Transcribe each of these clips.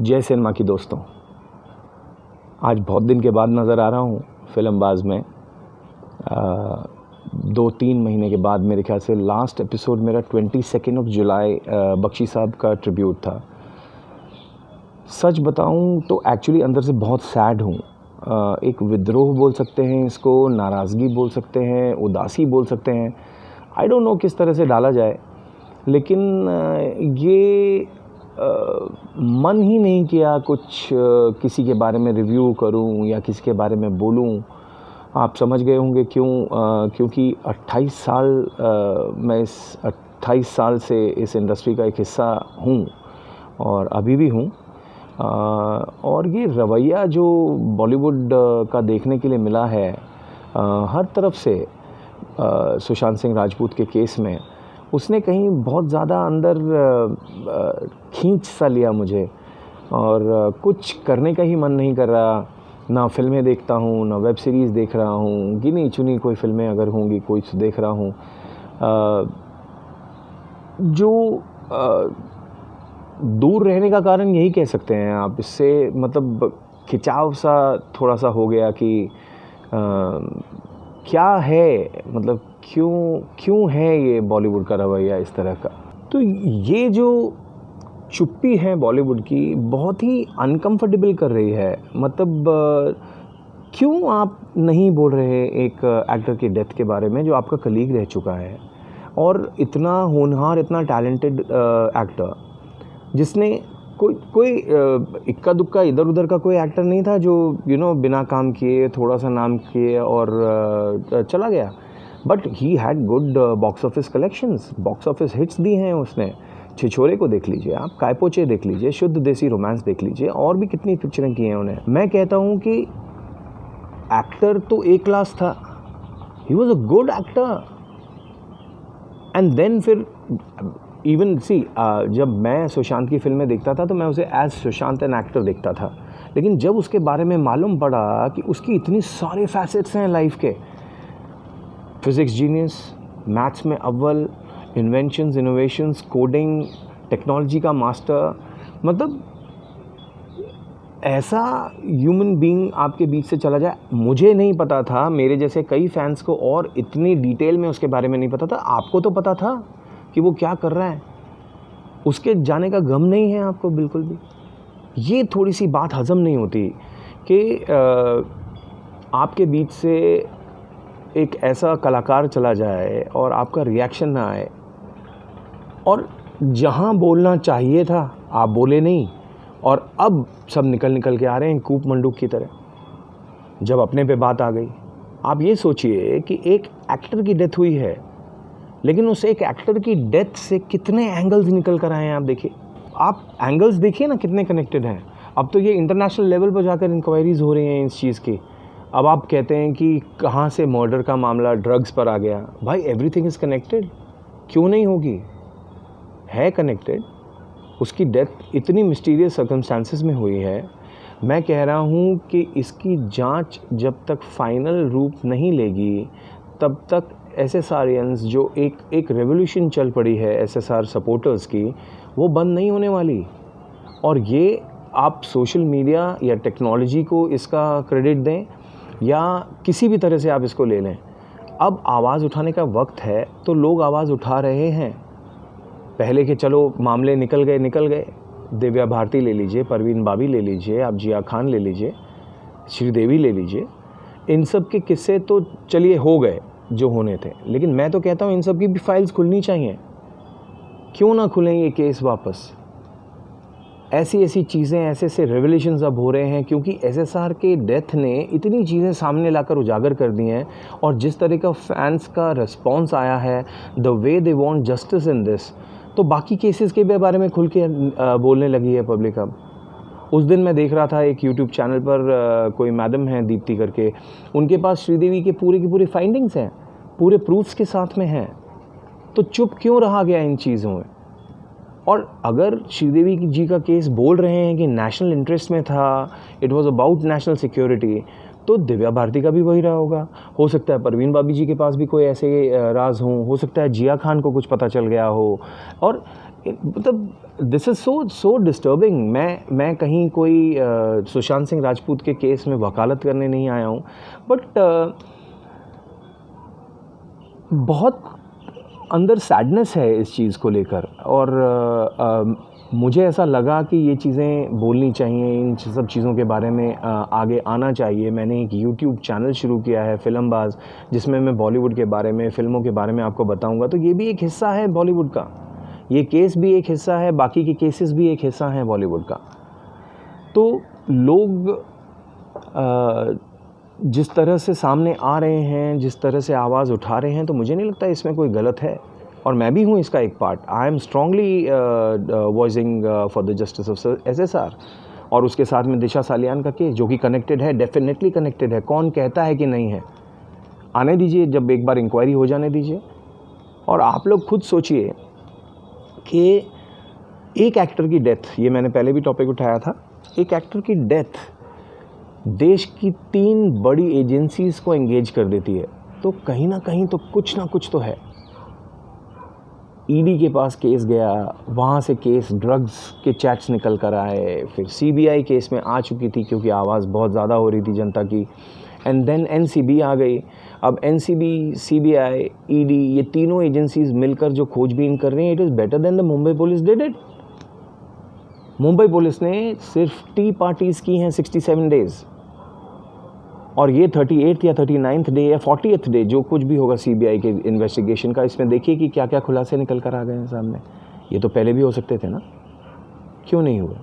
जय सिनेमा की दोस्तों, आज बहुत दिन के बाद नज़र आ रहा हूँ फिल्मबाज में। 2-3 महीने के बाद मेरे ख्याल से लास्ट एपिसोड मेरा 22 जुलाई बख्शी साहब का ट्रिब्यूट था। सच बताऊँ तो एक्चुअली अंदर से बहुत सैड हूँ। एक विद्रोह बोल सकते हैं इसको, नाराज़गी बोल सकते हैं, उदासी बोल सकते हैं। आई डोंट नो किस तरह से डाला जाए, लेकिन ये मन ही नहीं किया कुछ किसी के बारे में रिव्यू करूं या किसी के बारे में बोलूं। आप समझ गए होंगे क्योंकि 28 साल मैं इस 28 साल से इस इंडस्ट्री का एक हिस्सा हूं और अभी भी हूं। और ये रवैया जो बॉलीवुड का देखने के लिए मिला है हर तरफ से सुशांत सिंह राजपूत के केस में, उसने कहीं बहुत ज़्यादा अंदर खींच सा लिया मुझे और कुछ करने का ही मन नहीं कर रहा। ना फिल्में देखता हूँ, ना वेब सीरीज़ देख रहा हूँ, गिनी चुनी कोई फिल्में अगर होंगी कोई देख रहा हूँ। जो दूर रहने का कारण यही कह सकते हैं आप, इससे मतलब खिंचाव सा थोड़ा सा हो गया कि क्या है, मतलब क्यों है ये बॉलीवुड का रवैया इस तरह का। तो ये जो चुप्पी है बॉलीवुड की बहुत ही अनकंफर्टेबल कर रही है। मतलब क्यों आप नहीं बोल रहे एक एक्टर की डेथ के बारे में जो आपका कलीग रह चुका है और इतना होनहार, इतना टैलेंटेड एक्टर, जिसने कोई इक्का दुक्का इधर उधर का कोई एक्टर नहीं था जो बिना काम किए थोड़ा सा नाम किए और चला गया। But he had good box office collections, box office hits दी हैं उसने। छिछोरे को देख लीजिए आप, कायपोचे देख लीजिए, शुद्ध देसी रोमांस देख लीजिए, और भी कितनी पिक्चरें की हैं उन्हें। मैं कहता हूँ कि एक्टर तो ए क्लास था, he was a good actor. And then फिर इवन जब मैं सुशांत की फिल्में देखता था तो मैं उसे एज सुशांत एन एक्टर देखता था, लेकिन जब उसके बारे में मालूम पड़ा कि उसकी इतनी सारे फैसेट्स हैं लाइफ के, फिज़िक्स जीनियस, मैथ्स में अव्वल, इन्वेंशंस, इनोवेशंस, कोडिंग, टेक्नोलॉजी का मास्टर, मतलब ऐसा ह्यूमन बीइंग आपके बीच से चला जाए, मुझे नहीं पता था, मेरे जैसे कई फैंस को और इतनी डिटेल में उसके बारे में नहीं पता था। आपको तो पता था कि वो क्या कर रहा है, उसके जाने का गम नहीं है आपको बिल्कुल भी। ये थोड़ी सी बात हज़म नहीं होती कि आपके बीच से एक ऐसा कलाकार चला जाए और आपका रिएक्शन ना आए, और जहाँ बोलना चाहिए था आप बोले नहीं, और अब सब निकल के आ रहे हैं कूप मंडूक की तरह जब अपने पे बात आ गई। आप ये सोचिए कि एक एक्टर की डेथ हुई है, लेकिन उस एक एक्टर की डेथ से कितने एंगल्स निकल कर आए हैं आप देखिए। आप एंगल्स देखिए ना कितने कनेक्टेड हैं। अब तो ये इंटरनेशनल लेवल पर जाकर इंक्वायरीज़ हो रही हैं इस चीज़ की। अब आप कहते हैं कि कहाँ से मर्डर का मामला ड्रग्स पर आ गया। भाई एवरीथिंग इज़ कनेक्टेड, क्यों नहीं होगी, है कनेक्टेड। उसकी डेथ इतनी मिस्टीरियस सर्कमस्टांसेस में हुई है। मैं कह रहा हूँ कि इसकी जांच जब तक फाइनल रूप नहीं लेगी तब तक एसएसआरियंस जो एक रेवोल्यूशन चल पड़ी है एसएसआर सपोर्टर्स की, वो बंद नहीं होने वाली। और ये आप सोशल मीडिया या टेक्नोलॉजी को इसका क्रेडिट दें या किसी भी तरह से आप इसको ले लें, अब आवाज़ उठाने का वक्त है तो लोग आवाज़ उठा रहे हैं। पहले के चलो मामले निकल गए, दिव्या भारती ले लीजिए, परवीन बाबी ले लीजिए, आप जिया खान ले लीजिए, श्रीदेवी ले लीजिए, इन सब के किस्से तो चलिए हो गए जो होने थे, लेकिन मैं तो कहता हूँ इन सब की भी फाइल्स खुलनी चाहिए। क्यों ना खुलें ये केस वापस। ऐसी चीज़ें, ऐसे रेवलेशंस अब हो रहे हैं क्योंकि एसएसआर के डेथ ने इतनी चीज़ें सामने लाकर उजागर कर दी हैं, और जिस तरह का फैंस का रिस्पॉन्स आया है, the way they want justice in this, तो बाकी केसेस के बारे में खुल के बोलने लगी है पब्लिक अब। उस दिन मैं देख रहा था एक यूट्यूब चैनल पर कोई मैडम है दीप्ति करके, उनके पास श्रीदेवी के पूरे की पूरी फाइंडिंग्स हैं, पूरे प्रूफ्स के साथ में हैं। तो चुप क्यों रहा गया इन चीज़ों में। और अगर श्रीदेवी जी का केस बोल रहे हैं कि नेशनल इंटरेस्ट में था, it was about national security, तो दिव्या भारती का भी वही रहा होगा। हो सकता है परवीन बाबी जी के पास भी कोई ऐसे राज हो सकता है जिया खान को कुछ पता चल गया हो। और मतलब दिस इज़ सो डिस्टर्बिंग। मैं कहीं कोई सुशांत सिंह राजपूत के केस में वकालत करने नहीं आया हूँ, बट बहुत अंदर सैडनेस है इस चीज़ को लेकर, और मुझे ऐसा लगा कि ये चीज़ें बोलनी चाहिए, इन सब चीज़ों के बारे में आगे आना चाहिए। मैंने एक यूट्यूब चैनल शुरू किया है फिल्मबाज, जिसमें मैं बॉलीवुड के बारे में, फ़िल्मों के बारे में आपको बताऊंगा। तो ये भी एक हिस्सा है बॉलीवुड का, ये केस भी एक हिस्सा है, बाकी के केसेस भी एक हिस्सा हैं बॉलीवुड का। तो लोग जिस तरह से सामने आ रहे हैं, जिस तरह से आवाज़ उठा रहे हैं, तो मुझे नहीं लगता इसमें कोई गलत है, और मैं भी हूँ इसका एक part. I am strongly voicing for the justice of SSR, और उसके साथ में दिशा सालियान का केस जो कि कनेक्टेड है, डेफिनेटली कनेक्टेड है। कौन कहता है कि नहीं है? आने दीजिए, जब एक बार इंक्वायरी हो जाने दीजिए। और आप लोग खुद सोचिए कि एक एक्टर की डेथ, ये मैंने पहले भी टॉपिक उठाया था, एक एक्टर की डेथ देश की 3 बड़ी एजेंसीज़ को एंगेज कर देती है, तो कहीं ना कहीं तो कुछ ना कुछ तो है। ईडी के पास केस गया, वहाँ से केस ड्रग्स के चैट्स निकल कर आए, फिर CBI केस में आ चुकी थी क्योंकि आवाज़ बहुत ज़्यादा हो रही थी जनता की, एंड देन NCB आ गई। अब NCB, CBI, ED, ये तीनों एजेंसीज़ मिलकर जो खोजबीन कर रही हैं, it is better than the Mumbai police did it. Mumbai police ने सिर्फ टी पार्टीज़ की हैं 67 डेज़, और ये 38th या 39th डे या 40th डे, जो कुछ भी होगा CBI के इन्वेस्टिगेशन का, इसमें देखिए कि क्या क्या खुलासे निकल कर आ गए हैं सामने। ये तो पहले भी हो सकते थे ना, क्यों नहीं हुए?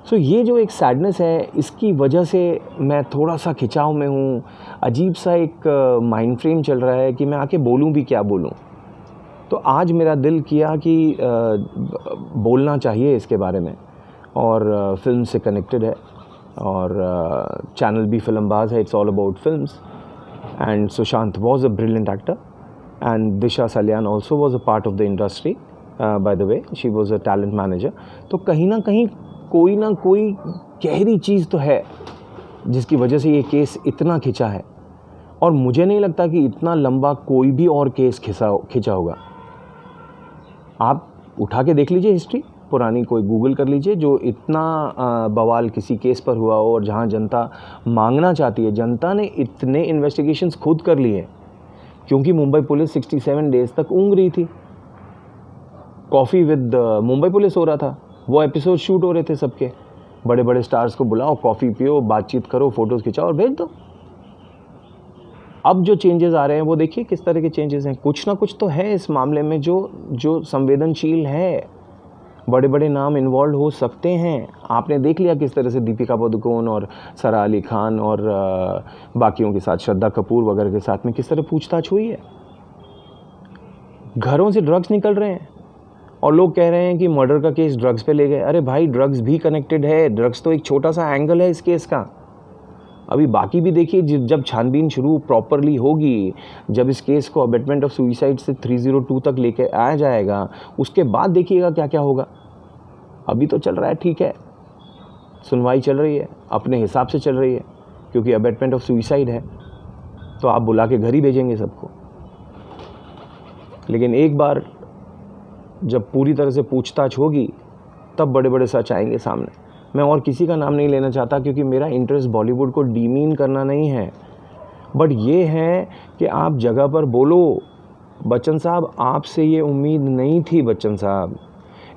सो ये जो एक सैडनेस है, इसकी वजह से मैं थोड़ा सा खिंचाव में हूँ। अजीब सा एक माइंड फ्रेम चल रहा है कि मैं आके बोलूँ भी क्या बोलूँ। तो आज मेरा दिल किया कि बोलना चाहिए इसके बारे में, और फिल्म से कनेक्टेड है, और चैनल भी फिल्मबाज है, it's all about films. And Sushant was a brilliant actor, and Disha Salian also was a part of the industry, by the way she was a talent manager. तो कहीं ना कहीं कोई ना कोई गहरी चीज़ तो है जिसकी वजह से ये केस इतना खिंचा है, और मुझे नहीं लगता कि इतना लंबा कोई भी और केस खिंचा होगा। आप उठा के देख लीजिए हिस्ट्री पुरानी, कोई गूगल कर लीजिए, जो इतना बवाल किसी केस पर हुआ हो और जहां जनता मांगना चाहती है। जनता ने इतने इन्वेस्टिगेशंस खुद कर लिए क्योंकि मुंबई पुलिस 67 डेज़ तक ऊँग रही थी। कॉफ़ी विद मुंबई पुलिस हो रहा था, वो एपिसोड शूट हो रहे थे सबके। बड़े बड़े स्टार्स को बुलाओ, कॉफ़ी पियो, बातचीत करो, फ़ोटोज़ खिंचाओ और भेज दो। अब जो चेंजेस आ रहे हैं वो देखिए किस तरह के चेंजेस हैं। कुछ ना कुछ तो है इस मामले में जो संवेदनशील है। बड़े बड़े नाम इन्वॉल्व हो सकते हैं। आपने देख लिया किस तरह से दीपिका पादुकोण और सारा अली खान और बाकियों के साथ, श्रद्धा कपूर वगैरह के साथ में किस तरह पूछताछ हुई है। घरों से ड्रग्स निकल रहे हैं और लोग कह रहे हैं कि मर्डर का केस ड्रग्स पे ले गए। अरे भाई, ड्रग्स भी कनेक्टेड है। ड्रग्स तो एक छोटा सा एंगल है इस केस का। अभी बाकी भी देखिए, जब छानबीन शुरू प्रॉपरली होगी, जब इस केस को अबेटमेंट ऑफ सुइसाइड से 302 तक लेके आया जाएगा, उसके बाद देखिएगा क्या क्या होगा। अभी तो चल रहा है, ठीक है, सुनवाई चल रही है, अपने हिसाब से चल रही है, क्योंकि अबेटमेंट ऑफ सुइसाइड है तो आप बुला के घर ही भेजेंगे सबको। लेकिन एक बार जब पूरी तरह से पूछताछ होगी तब बड़े बड़े सच आएंगे सामने। मैं और किसी का नाम नहीं लेना चाहता क्योंकि मेरा इंटरेस्ट बॉलीवुड को डीमीन करना नहीं है, बट ये है कि आप जगह पर बोलो। बच्चन साहब, आपसे ये उम्मीद नहीं थी। बच्चन साहब,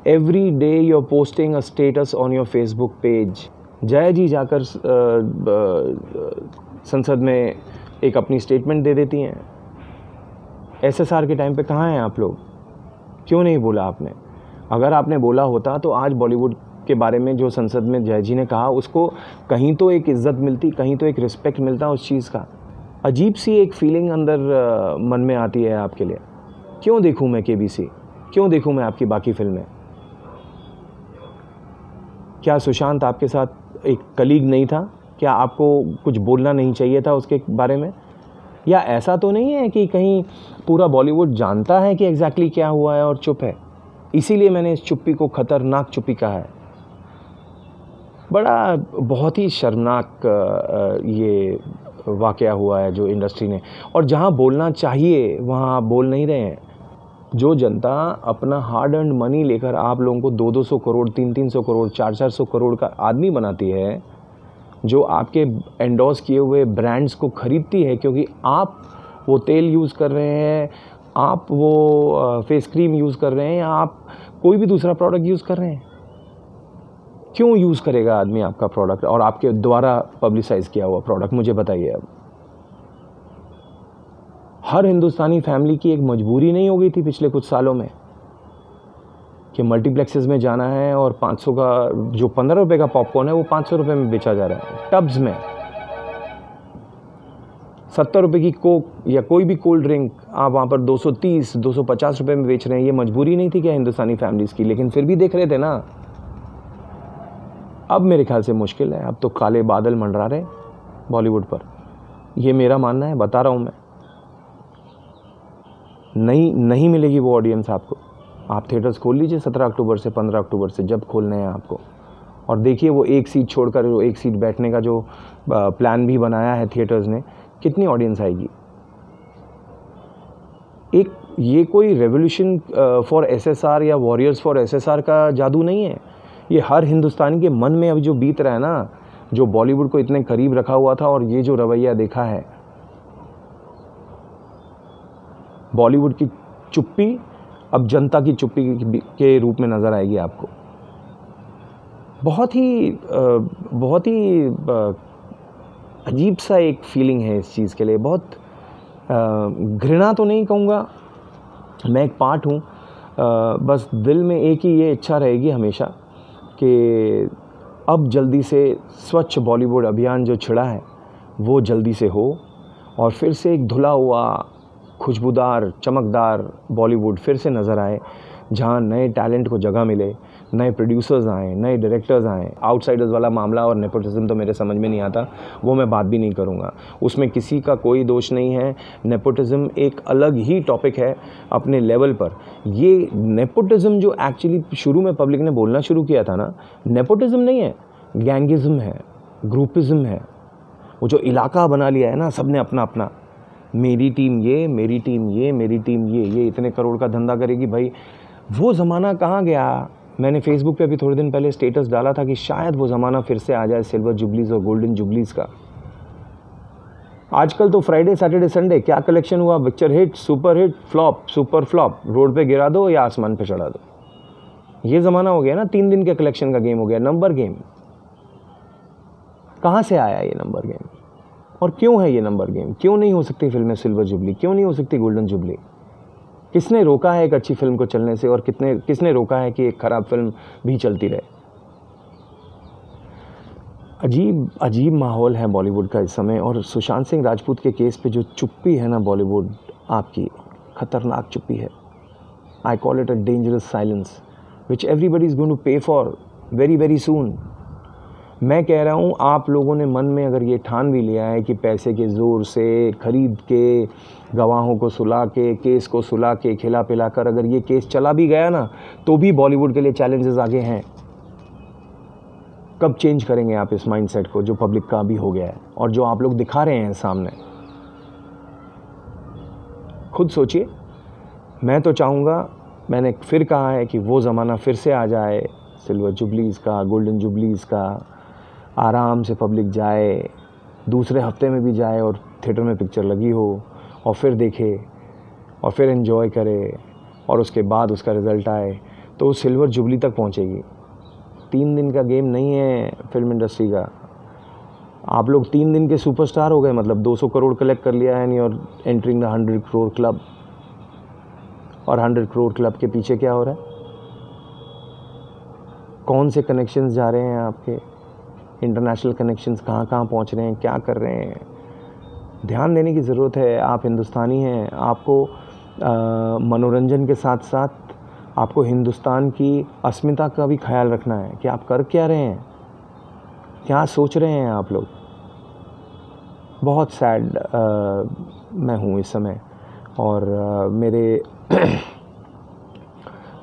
every day you are posting a status on your Facebook page. Jaya ji जाकर संसद में एक अपनी स्टेटमेंट दे देती हैं। SSR के टाइम पे कहाँ हैं आप लोग? क्यों नहीं बोला आपने? अगर आपने बोला होता तो आज बॉलीवुड के बारे में जो संसद में जय जी ने कहा, उसको कहीं तो एक इज़्ज़त मिलती, कहीं तो एक रिस्पेक्ट मिलता उस चीज़ का। अजीब सी एक फीलिंग अंदर मन में आती है आपके लिए। क्यों देखूं मैं KBC? क्यों देखूं मैं आपकी बाकी फिल्में? क्या सुशांत आपके साथ एक कलीग नहीं था? क्या आपको कुछ बोलना नहीं चाहिए था उसके बारे में? या ऐसा तो नहीं है कि कहीं पूरा बॉलीवुड जानता है कि एग्जैक्टली क्या हुआ है और चुप है? इसीलिए मैंने इस चुप्पी को खतरनाक चुप्पी कहा है। बड़ा बहुत ही शर्मनाक ये वाक़या हुआ है जो इंडस्ट्री ने, और जहाँ बोलना चाहिए वहाँ आप बोल नहीं रहे हैं। जो जनता अपना हार्ड अर्न्ड मनी लेकर आप लोगों को 200 करोड़ 300 करोड़ 400 करोड़ का आदमी बनाती है, जो आपके एंडोर्स किए हुए ब्रांड्स को खरीदती है क्योंकि आप वो तेल यूज़ कर रहे हैं, आप वो फेस क्रीम यूज़ कर रहे हैं, या आप कोई भी दूसरा प्रोडक्ट यूज़ कर रहे हैं, क्यों यूज़ करेगा आदमी आपका प्रोडक्ट और आपके द्वारा पब्लिसाइज किया हुआ प्रोडक्ट? मुझे बताइए। अब हर हिंदुस्तानी फैमिली की एक मजबूरी नहीं हो गई थी पिछले कुछ सालों में कि मल्टीप्लेक्सेस में जाना है और 500 का जो 15 रुपये का पॉपकॉर्न है वो 500 रुपये में बेचा जा रहा है टब्स में। 70 रुपये की कोक या कोई भी कोल्ड ड्रिंक आप वहाँ पर 230 250 रुपये में बेच रहे हैं। ये मजबूरी नहीं थी क्या हिंदुस्तानी फैमिलीज़ की? लेकिन फिर भी देख रहे थे ना। अब मेरे ख्याल से मुश्किल है, अब तो काले बादल मंडरा रहे बॉलीवुड पर। ये मेरा मानना है, बता रहा हूँ मैं। नहीं मिलेगी वो ऑडियंस आपको। आप थिएटर्स खोल लीजिए 17 अक्टूबर से 15 अक्टूबर से, जब खोलने हैं आपको, और देखिए वो एक सीट छोड़कर वो एक सीट बैठने का जो प्लान भी बनाया है थिएटर्स ने, कितनी ऑडियंस आएगी। एक ये कोई रेवोल्यूशन फॉर एसएसआर या वॉरियर्स फॉर एसएसआर का जादू नहीं है। ये हर हिंदुस्तानी के मन में अभी जो बीत रहा है ना, जो बॉलीवुड को इतने करीब रखा हुआ था, और ये जो रवैया देखा है, बॉलीवुड की चुप्पी अब जनता की चुप्पी के रूप में नज़र आएगी आपको। बहुत ही अजीब सा एक फीलिंग है इस चीज़ के लिए। बहुत घृणा तो नहीं कहूँगा, मैं एक पार्ट हूँ, बस दिल में एक ही ये इच्छा रहेगी हमेशा कि अब जल्दी से स्वच्छ बॉलीवुड अभियान जो छिड़ा है वो जल्दी से हो, और फिर से एक धुला हुआ खुशबूदार चमकदार बॉलीवुड फिर से नज़र आए, जहाँ नए टैलेंट को जगह मिले, नए प्रोड्यूसर्स आएँ, नए डायरेक्टर्स आएँ। आउटसाइडर्स वाला मामला और नेपोटिज्म तो मेरे समझ में नहीं आता, वो मैं बात भी नहीं करूँगा, उसमें किसी का कोई दोष नहीं है। नेपोटिज्म एक अलग ही टॉपिक है अपने लेवल पर। ये नेपोटिज्म जो एक्चुअली शुरू में पब्लिक ने बोलना शुरू किया था ना, नेपोटिज्म नहीं है, गैंगिज्म है, ग्रुपिज्म है। वो जो इलाका बना लिया है ना, सब ने अपना अपना, मेरी टीम ये, मेरी टीम ये, मेरी टीम ये इतने करोड़ का धंधा करेगी। भाई वो ज़माना कहाँ गया? मैंने फेसबुक पे अभी थोड़े दिन पहले स्टेटस डाला था कि शायद वो ज़माना फिर से आ जाए सिल्वर जुबलीज़ और गोल्डन जुबलीज़ का। आजकल तो फ्राइडे सैटरडे संडे क्या कलेक्शन हुआ, picture hit, super hit, flop, super flop, road पे गिरा दो या आसमान पे चढ़ा दो। ये ज़माना हो गया ना, 3 दिन के कलेक्शन का गेम हो गया, नंबर गेम। कहाँ से आया ये नंबर गेम, और क्यों है ये नंबर गेम? क्यों नहीं हो सकती फिल्में सिल्वर जुबली, क्यों नहीं हो सकती गोल्डन जुबली? किसने रोका है एक अच्छी फिल्म को चलने से, और किसने रोका है कि एक ख़राब फिल्म भी चलती रहे? अजीब माहौल है बॉलीवुड का इस समय। और सुशांत सिंह राजपूत के केस पे जो चुप्पी है ना बॉलीवुड, आपकी ख़तरनाक चुप्पी है। I call it a dangerous silence which everybody is going to pay for very very soon. मैं कह रहा हूँ, आप लोगों ने मन में अगर ये ठान भी लिया है कि पैसे के ज़ोर से खरीद के, गवाहों को सुला के, केस को सुला के, खिला पिला कर अगर ये केस चला भी गया ना, तो भी बॉलीवुड के लिए चैलेंजेस आगे हैं। कब चेंज करेंगे आप इस माइंडसेट को जो पब्लिक का भी हो गया है और जो आप लोग दिखा रहे हैं सामने? खुद सोचिए। मैं तो चाहूँगा, मैंने फिर कहा है कि वो ज़माना फिर से आ जाए, सिल्वर जुबलीज़ का, गोल्डन जुबलीज़ का। आराम से पब्लिक जाए, दूसरे हफ्ते में भी जाए और थिएटर में पिक्चर लगी हो, और फिर देखे और फिर एंजॉय करे, और उसके बाद उसका रिज़ल्ट आए तो वो सिल्वर जुबली तक पहुंचेगी। 3 दिन का गेम नहीं है फिल्म इंडस्ट्री का। आप लोग 3 दिन के सुपरस्टार हो गए, मतलब 200 करोड़ कलेक्ट कर लिया है, और एंटरिंग द 100 करोड़ क्लब। और 100 करोड़ क्लब के पीछे क्या हो रहा है? कौन से कनेक्शंस जा रहे हैं आपके? इंटरनेशनल कनेक्शंस कहाँ पहुँच रहे हैं, क्या कर रहे हैं? ध्यान देने की ज़रूरत है। आप हिंदुस्तानी हैं, आपको मनोरंजन के साथ साथ आपको हिंदुस्तान की अस्मिता का भी ख्याल रखना है कि आप कर क्या रहे हैं, क्या सोच रहे हैं आप लोग। बहुत सैड मैं हूँ इस समय, और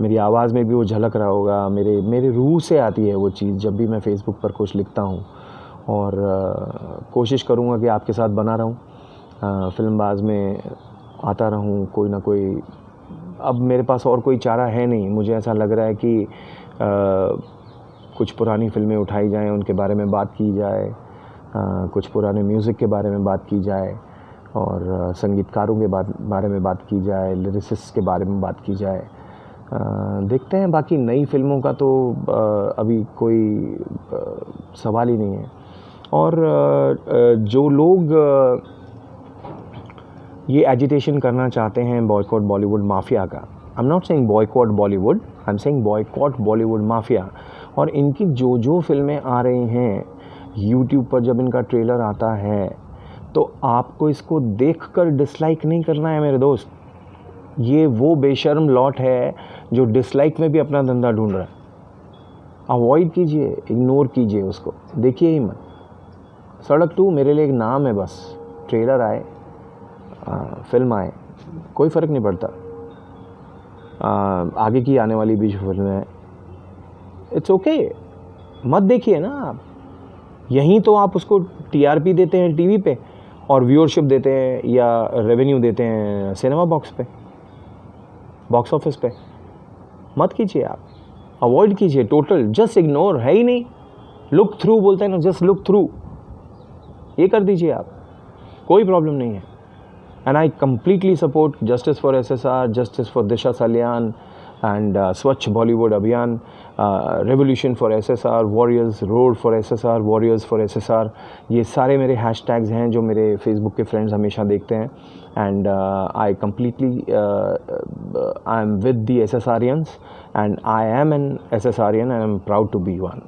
मेरी आवाज़ में भी वो झलक रहा होगा। मेरे रूह से आती है वो चीज़ जब भी मैं फ़ेसबुक पर कुछ लिखता हूँ, और कोशिश करूँगा कि आपके साथ बना रहूँ, फिल्मबाज़ में आता रहूँ, कोई ना कोई अब मेरे पास और कोई चारा है नहीं। मुझे ऐसा लग रहा है कि कुछ पुरानी फ़िल्में उठाई जाएं, उनके बारे में बात की जाए, कुछ पुराने म्यूज़िक के बारे में बात की जाए, और संगीतकारों के बारे में बात की जाए, लिरिसिस्ट के बारे में बात की जाए। देखते हैं। बाकी नई फ़िल्मों का तो अभी कोई सवाल ही नहीं है। और जो लोग ये एजिटेशन करना चाहते हैं बॉयकॉट बॉलीवुड माफिया का, I am not saying boycott Bollywood, I am saying boycott Bollywood mafia. और इनकी जो फ़िल्में आ रही हैं यूट्यूब पर, जब इनका ट्रेलर आता है तो आपको इसको देखकर डिसलाइक नहीं करना है मेरे दोस्त। ये वो बेशर्म लॉट है जो डिसलाइक में भी अपना धंधा ढूंढ रहा है। अवॉइड कीजिए, इग्नोर कीजिए उसको, देखिए ही मत। सड़क 2 मेरे लिए एक नाम है बस। ट्रेलर आए, फिल्म आए, कोई फ़र्क नहीं पड़ता। आगे की आने वाली भी जो फिल्में हैं, इट्स ओके, मत देखिए ना आप। यहीं तो आप उसको टीआरपी देते हैं टीवी पे, और व्यूअरशिप देते हैं या रेवेन्यू देते हैं सिनेमा बॉक्स पे, बॉक्स ऑफिस पे। मत कीजिए आप, अवॉइड कीजिए टोटल, जस्ट इग्नोर। है ही नहीं, लुक थ्रू बोलते हैं ना, जस्ट लुक थ्रू, ये कर दीजिए आप, कोई प्रॉब्लम नहीं है। And I completely support Justice for SSR, Justice for Disha Salyan, and Swachh Bollywood Abhiyan, Revolution for SSR, Warriors, Road for SSR, Warriors for SSR। ये सारे मेरे हैशटैग्स हैं जो मेरे फेसबुक के फ्रेंड्स हमेशा देखते हैं। And I completely I am with the SSRians, and I am an SSRian and I am proud to be one।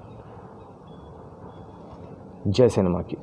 जय सिनेमा की।